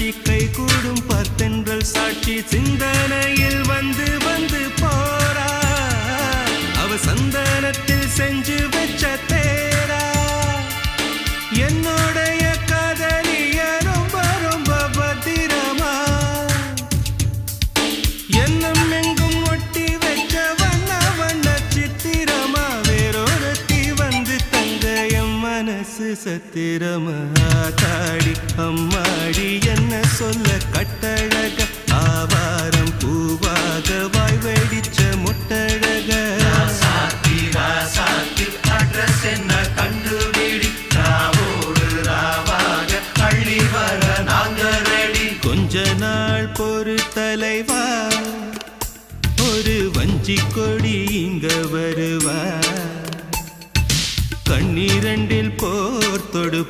காட்சி கை கூடும் பார்த்தென்றல் சாட்சி சிந்தனையில் வந்து வந்து போறா அவ சந்தனத்தில் செஞ்சு வச்ச தேரா என்னுடைய காதலிய ரொம்ப ரொம்ப பத்திரமா என்னும் எங்கும் ஒட்டி வச்ச வண்ண வண்ண சித்திரமா வேறொருத்தி வந்து தங்க என் மனசு சத்திரமா தாடி அம்மாடி என்ன சொல்ல கட்டழக ஆவாரம் பூவாக வாய் வெடிச்ச முட்டழக அட்ரஸ் என்ன கண்டுபிடி ராவோடு ராவாக அள்ளி வர நாங்க ரெடி கொஞ்ச நாள் பொறு தலைவா ஒரு வஞ்சி கொடி இங்க வருவா கண்ணீரண்டில் போர் தொடு